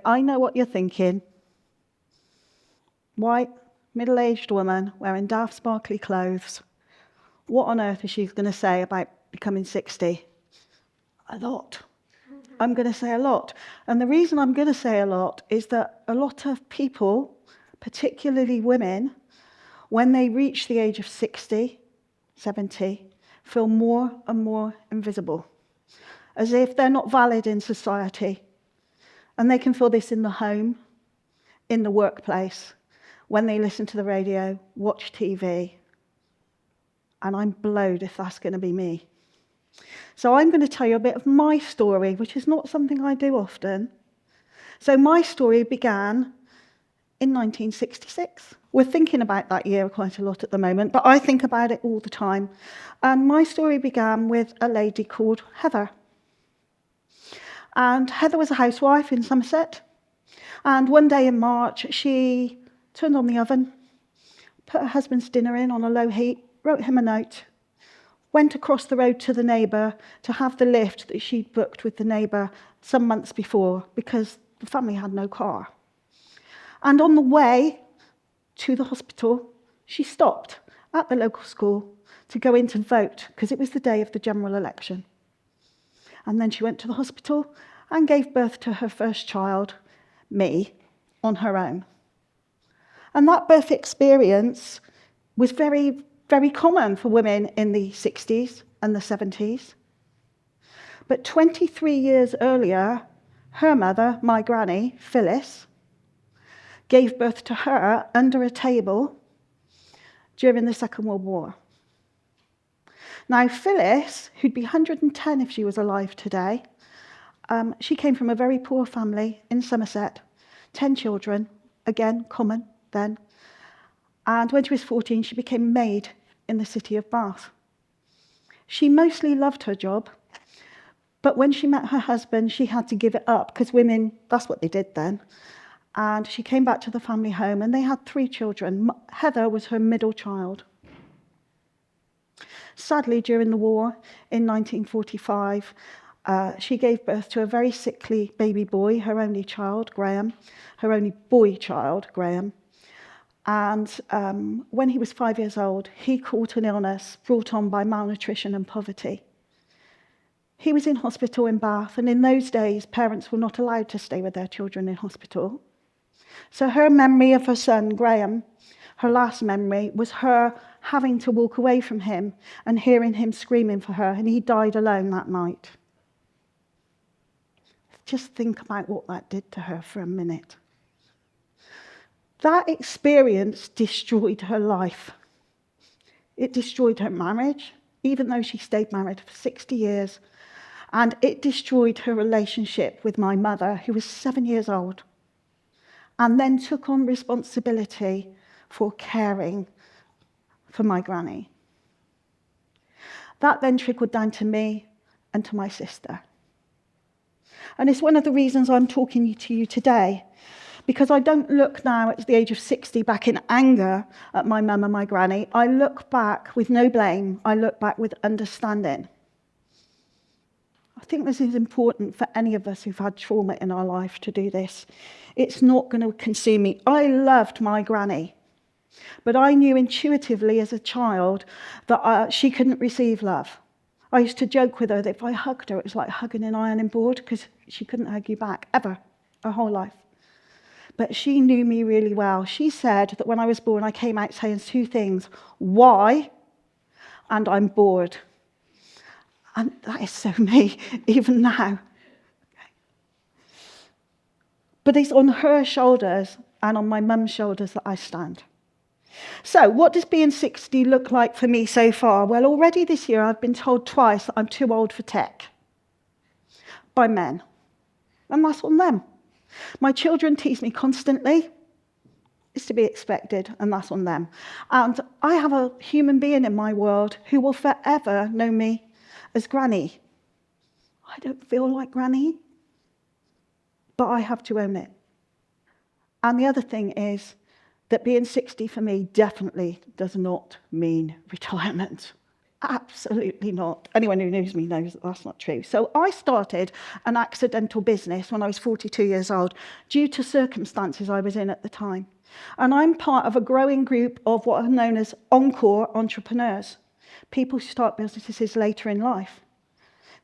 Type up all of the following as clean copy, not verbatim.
I know what you're thinking. White, middle-aged woman wearing daft sparkly clothes. What on earth is she going to say about becoming 60? A lot. I'm going to say a lot. And the reason I'm going to say a lot is that a lot of people, particularly women, when they reach the age of 60, 70, feel more and more invisible, as if they're not valid in society. And they can feel this in the home, in the workplace, when they listen to the radio, watch TV. And I'm blowed if that's going to be me. So I'm going to tell you a bit of my story, which is not something I do often. So my story began in 1966. We're thinking about that year quite a lot at the moment, but I think about it all the time. And my story began with a lady called Heather. And Heather was a housewife in Somerset. And one day in March, she turned on the oven, put her husband's dinner in on a low heat, wrote him a note, went across the road to the neighbour to have the lift that she'd booked with the neighbour some months before because the family had no car. And on the way to the hospital, she stopped at the local school to go in to vote because it was the day of the general election. And then she went to the hospital and gave birth to her first child, me, on her own. And that birth experience was very, very common for women in the 60s and the 70s. But 23 years earlier, her mother, my granny, Phyllis, gave birth to her under a table during the Second World War. Now, Phyllis, who'd be 110 if she was alive today, she came from a very poor family in Somerset, 10 children, again, common then. And when she was 14, she became a maid in the city of Bath. She mostly loved her job, but when she met her husband, she had to give it up, because women, that's what they did then. And she came back to the family home, and they had 3 children. Heather was her middle child. Sadly, during the war in 1945, she gave birth to a very sickly baby boy, her only child, Graham, her only boy child, Graham. And when he was 5 years old, he caught an illness brought on by malnutrition and poverty. He was in hospital in Bath, and in those days, parents were not allowed to stay with their children in hospital. So her memory of her son, Graham, her last memory, was her having to walk away from him and hearing him screaming for her, and he died alone that night. Just think about what that did to her for a minute. That experience destroyed her life. It destroyed her marriage, even though she stayed married for 60 years. And it destroyed her relationship with my mother, who was 7 years old, and then took on responsibility for caring for my granny. That then trickled down to me and to my sister. And it's one of the reasons I'm talking to you today, because I don't look now at the age of 60 back in anger at my mum and my granny. I look back with no blame. I look back with understanding. I think this is important for any of us who've had trauma in our life to do this. It's not going to consume me. I loved my granny, but I knew intuitively as a child that she couldn't receive love. I used to joke with her that if I hugged her, it was like hugging an ironing board, because she couldn't hug you back, ever, her whole life. But she knew me really well. She said that when I was born, I came out saying 2 things: why, and I'm bored. And that is so me, even now. But it's on her shoulders and on my mum's shoulders that I stand. So what does being 60 look like for me so far? Well, already this year I've been told twice that I'm too old for tech by men. And that's on them. My children tease me constantly. It's to be expected, and that's on them. And I have a human being in my world who will forever know me as Granny. I don't feel like Granny, but I have to own it. And the other thing is that being 60 for me definitely does not mean retirement. Absolutely not. Anyone who knows me knows that that's not true. So I started an accidental business when I was 42 years old due to circumstances I was in at the time. And I'm part of a growing group of what are known as encore entrepreneurs, people who start businesses later in life.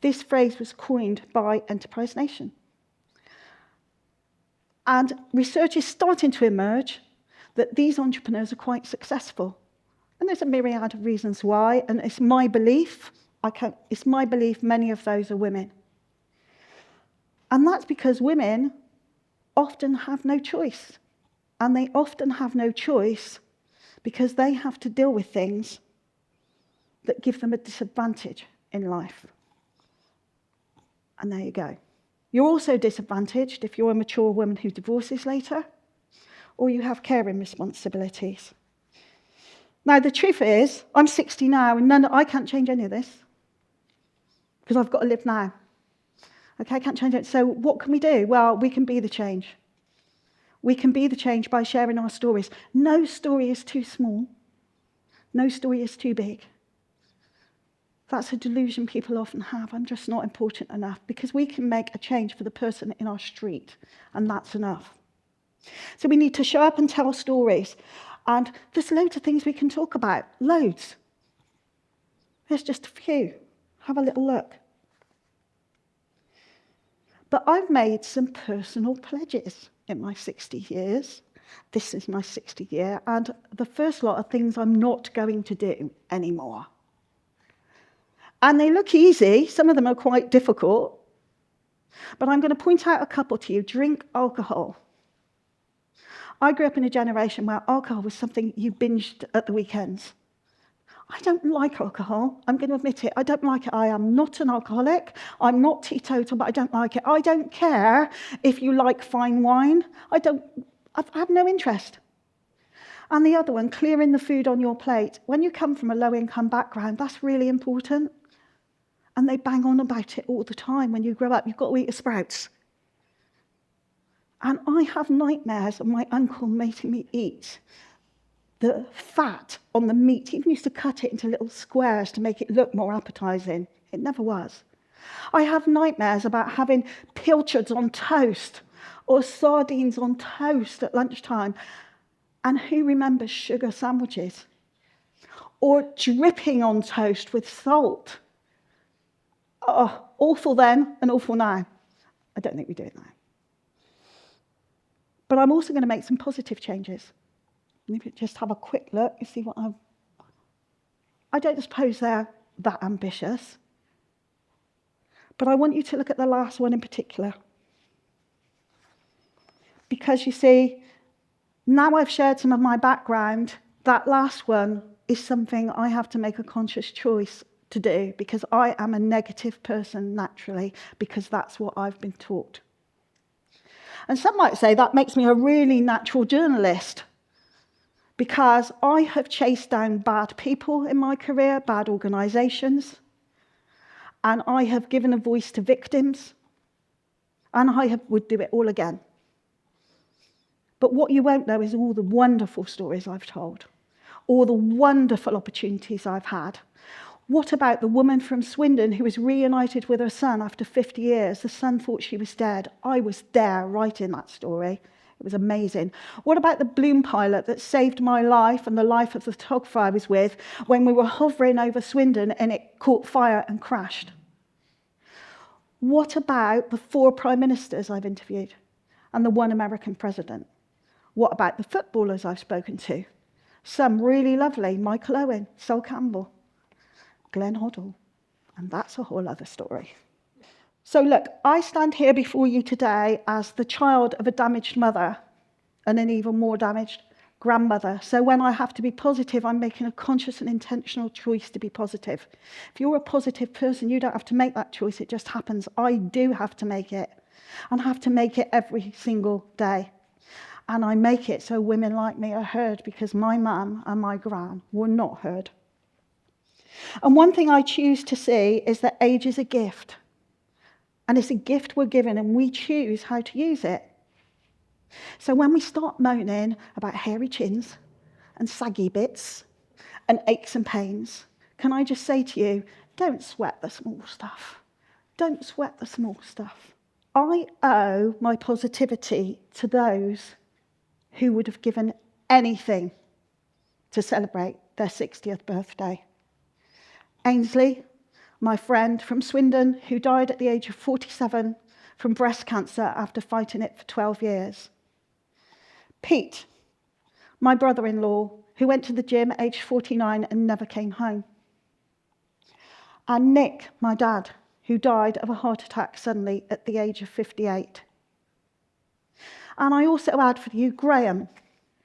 This phrase was coined by Enterprise Nation. And research is starting to emerge that these entrepreneurs are quite successful. And there's a myriad of reasons why, and it's my belief many of those are women. And that's because women often have no choice. And they often have no choice because they have to deal with things that give them a disadvantage in life. And there you go. You're also disadvantaged if you're a mature woman who divorces later, or you have caring responsibilities. Now, the truth is, I'm 60 now, and I can't change any of this, because I've got to live now. Okay, I can't change it. So what can we do? Well, we can be the change. We can be the change by sharing our stories. No story is too small. No story is too big. That's a delusion people often have. I'm just not important enough, because we can make a change for the person in our street, and that's enough. So we need to show up and tell stories. And there's loads of things we can talk about. Loads. Here's just a few. Have a little look. But I've made some personal pledges in my 60 years. This is my 60th year. And the first lot of things I'm not going to do anymore. And they look easy. Some of them are quite difficult. But I'm going to point out a couple to you. Drink alcohol. I grew up in a generation where alcohol was something you binged at the weekends. I don't like alcohol. I'm going to admit it. I don't like it. I am not an alcoholic. I'm not teetotal, but I don't like it. I don't care if you like fine wine. I have no interest. And the other one, clearing the food on your plate. When you come from a low-income background, that's really important. And they bang on about it all the time. When you grow up, you've got to eat your sprouts. And I have nightmares of my uncle making me eat the fat on the meat. He even used to cut it into little squares to make it look more appetizing. It never was. I have nightmares about having pilchards on toast or sardines on toast at lunchtime. And who remembers sugar sandwiches? Or dripping on toast with salt. Oh, awful then and awful now. I don't think we do it now. But I'm also going to make some positive changes. And if you just have a quick look, you see what I don't suppose they're that ambitious. But I want you to look at the last one in particular. Because you see, now I've shared some of my background, that last one is something I have to make a conscious choice to do, because I am a negative person naturally, because that's what I've been taught. And some might say that makes me a really natural journalist, because I have chased down bad people in my career, bad organisations, and I have given a voice to victims, and would do it all again. But what you won't know is all the wonderful stories I've told, all the wonderful opportunities I've had. What about the woman from Swindon who was reunited with her son after 50 years? The son thought she was dead. I was there writing that story. It was amazing. What about the balloon pilot that saved my life and the life of the photographer I was with when we were hovering over Swindon and it caught fire and crashed? What about the 4 prime ministers I've interviewed and the 1 American president? What about the footballers I've spoken to? Some really lovely, Michael Owen, Sol Campbell, Glenn Hoddle, and that's a whole other story. So look, I stand here before you today as the child of a damaged mother and an even more damaged grandmother. So when I have to be positive, I'm making a conscious and intentional choice to be positive. If you're a positive person, you don't have to make that choice, it just happens. I do have to make it, and have to make it every single day. And I make it so women like me are heard, because my mum and my gran were not heard. And one thing I choose to see is that age is a gift. And it's a gift we're given, and we choose how to use it. So when we start moaning about hairy chins and saggy bits and aches and pains, can I just say to you, don't sweat the small stuff. Don't sweat the small stuff. I owe my positivity to those who would have given anything to celebrate their 60th birthday. Ainsley, my friend from Swindon, who died at the age of 47 from breast cancer after fighting it for 12 years. Pete, my brother-in-law, who went to the gym at age 49 and never came home. And Nick, my dad, who died of a heart attack suddenly at the age of 58. And I also add for you Graham,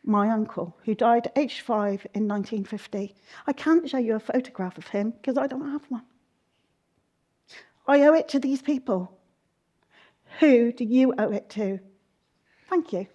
my uncle, who died at age 5 in 1950. I can't show you a photograph of him because I don't have one. I owe it to these people. Who do you owe it to? Thank you.